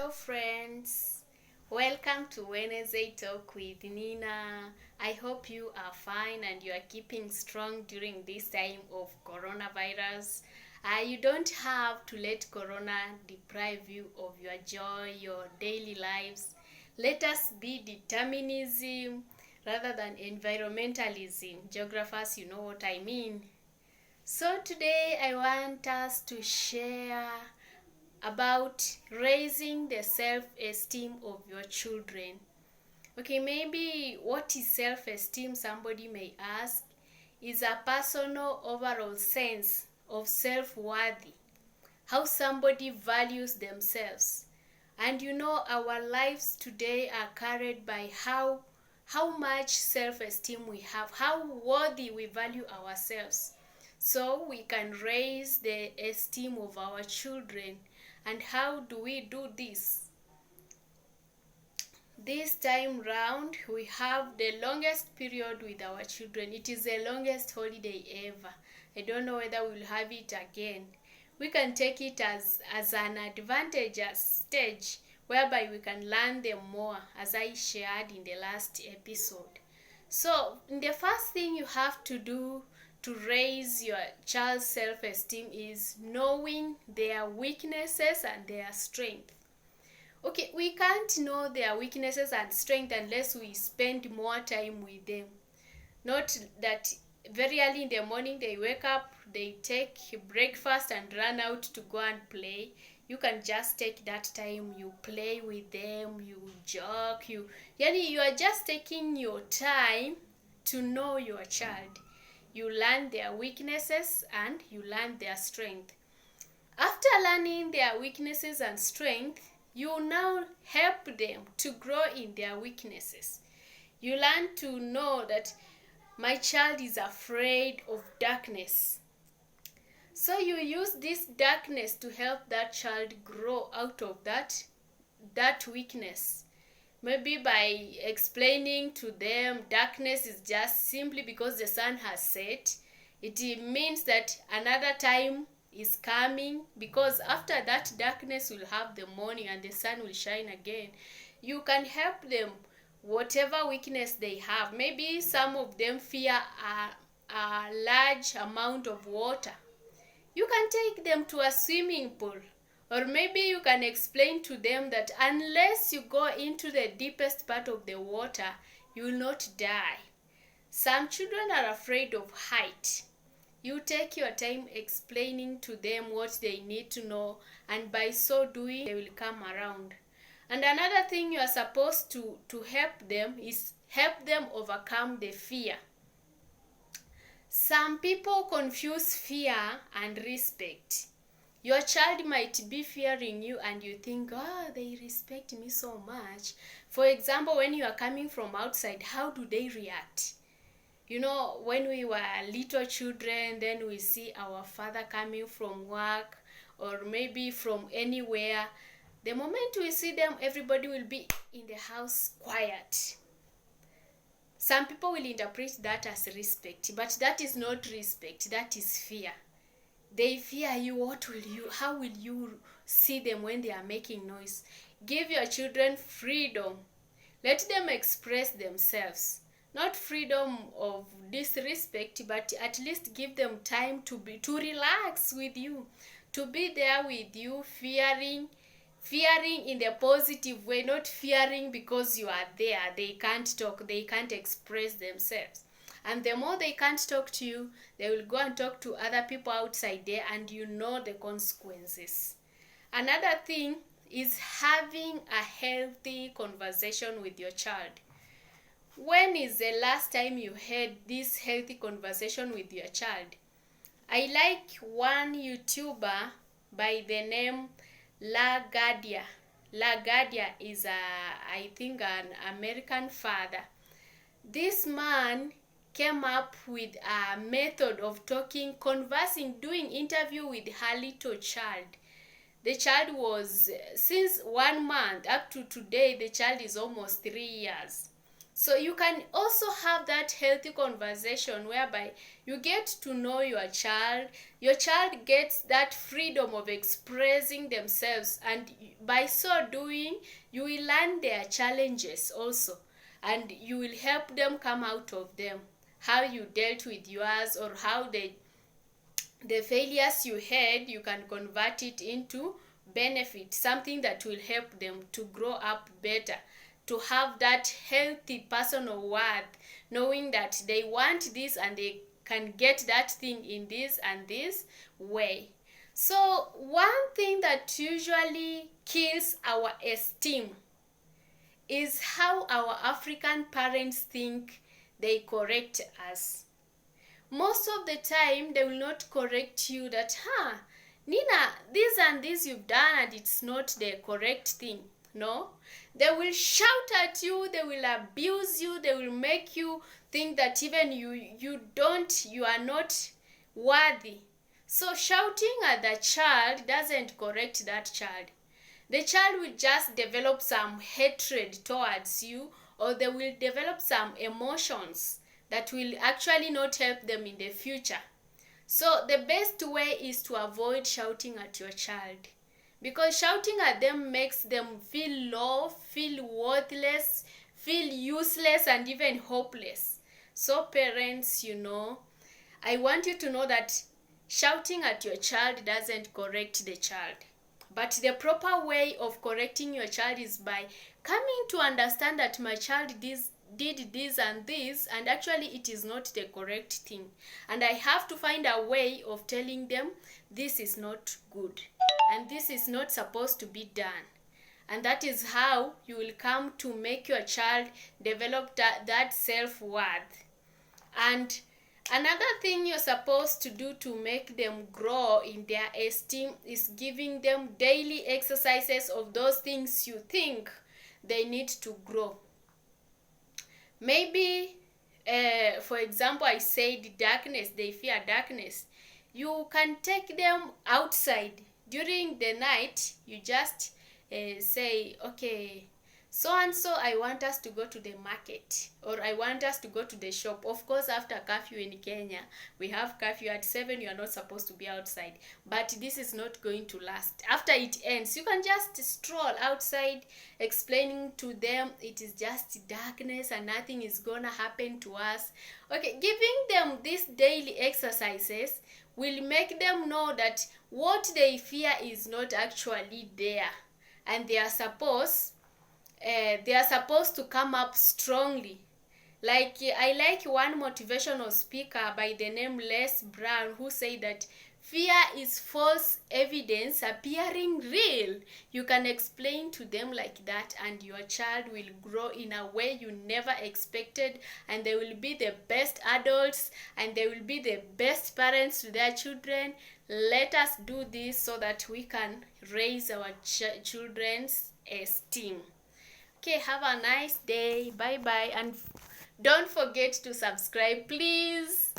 Hello, friends. Welcome to Wednesday Talk with Nina. I hope you are fine and you are keeping strong during this time of coronavirus. You don't have to let corona deprive you of your joy, your daily lives. Let us be determinism rather than environmentalism. Geographers, you know what I mean. So today I want us to share about raising the self-esteem of your children. Okay, maybe what is self-esteem, somebody may ask, is a personal overall sense of self-worthy, how somebody values themselves. And you know, our lives today are carried by how much self-esteem we have, how worthy we value ourselves. So we can raise the esteem of our children. And how do we do this? This time round, we have the longest period with our children. It is the longest holiday ever. I don't know whether we'll have it again. We can take it as an advantageous stage whereby we can learn them more, as I shared in the last episode. So, the first thing you have to do to raise your child's self-esteem is knowing their weaknesses and their strength. Okay, we can't know their weaknesses and strength unless we spend more time with them. Not that very early in the morning they wake up, they take breakfast and run out to go and play. You can just take that time, you play with them, you joke, you are just taking your time to know your child. You learn their weaknesses and you learn their strength. After learning their weaknesses and strength, you now help them to grow in their weaknesses. You learn to know that my child is afraid of darkness. So you use this darkness to help that child grow out of that weakness. Maybe by explaining to them darkness is just simply because the sun has set. It means that another time is coming, because after that darkness will have the morning and the sun will shine again. You can help them whatever weakness they have. Maybe some of them fear a large amount of water. You can take them to a swimming pool. Or maybe you can explain to them that unless you go into the deepest part of the water, you will not die. Some children are afraid of height. You take your time explaining to them what they need to know, and by so doing, they will come around. And another thing you are supposed to help them is help them overcome the fear. Some people confuse fear and respect. Your child might be fearing you and you think, they respect me so much. For example, when you are coming from outside, how do they react? You know, when we were little children, then we see our father coming from work or maybe from anywhere. The moment we see them, everybody will be in the house quiet. Some people will interpret that as respect, but that is not respect, that is fear. They fear you. How will you see them when they are making noise? Give your children freedom. Let them express themselves. Not freedom of disrespect, but at least give them time to relax with you, to be there with you, fearing in the positive way, not fearing because you are there. They can't talk, they can't express themselves. And the more they can't talk to you, they will go and talk to other people outside there, and you know the consequences. Another thing is having a healthy conversation with your child. When is the last time you had this healthy conversation with your child? I like one YouTuber by the name LaGuardia. LaGuardia is I think an American father. This man came up with a method of talking, conversing, doing interview with her little child. The child was, since 1 month up to today, the child is almost 3 years. So you can also have that healthy conversation whereby you get to know your child. Your child gets that freedom of expressing themselves, and by so doing, you will learn their challenges also, and you will help them come out of them. How you dealt with yours, or how the failures you had, you can convert it into benefit, something that will help them to grow up better, to have that healthy personal worth, knowing that they want this and they can get that thing in this and this way. So one thing that usually kills our esteem is how our African parents think they correct us. Most of the time they will not correct you that, Nina, this and this you've done and it's not the correct thing. No, they will shout at you, they will abuse you, they will make you think that even you are not worthy. So shouting at the child doesn't correct that child. The child will just develop some hatred towards you, or they will develop some emotions that will actually not help them in the future. So the best way is to avoid shouting at your child, because shouting at them makes them feel low, feel worthless, feel useless, and even hopeless. So parents, I want you to know that shouting at your child doesn't correct the child. But the proper way of correcting your child is by coming to understand that my child did this and this, and actually it is not the correct thing, and I have to find a way of telling them this is not good and this is not supposed to be done. And that is how you will come to make your child develop that self-worth. And another thing you're supposed to do to make them grow in their esteem is giving them daily exercises of those things you think they need to grow. Maybe, for example, I said darkness, they fear darkness. You can take them outside. During the night, you just say, okay, so and so, I want us to go to the market, or I want us to go to the shop. Of course, after curfew in Kenya, we have curfew at 7, you are not supposed to be outside. But this is not going to last. After it ends, you can just stroll outside, explaining to them it is just darkness and nothing is gonna happen to us. Okay, giving them these daily exercises will make them know that what they fear is not actually there, and they are supposed to come up strongly. Like, I like one motivational speaker by the name Les Brown, who said that fear is false evidence appearing real. You can explain to them like that, and your child will grow in a way you never expected, and they will be the best adults, and they will be the best parents to their children. Let us do this so that we can raise our children's esteem. Okay, have a nice day. Bye bye, and don't forget to subscribe, please.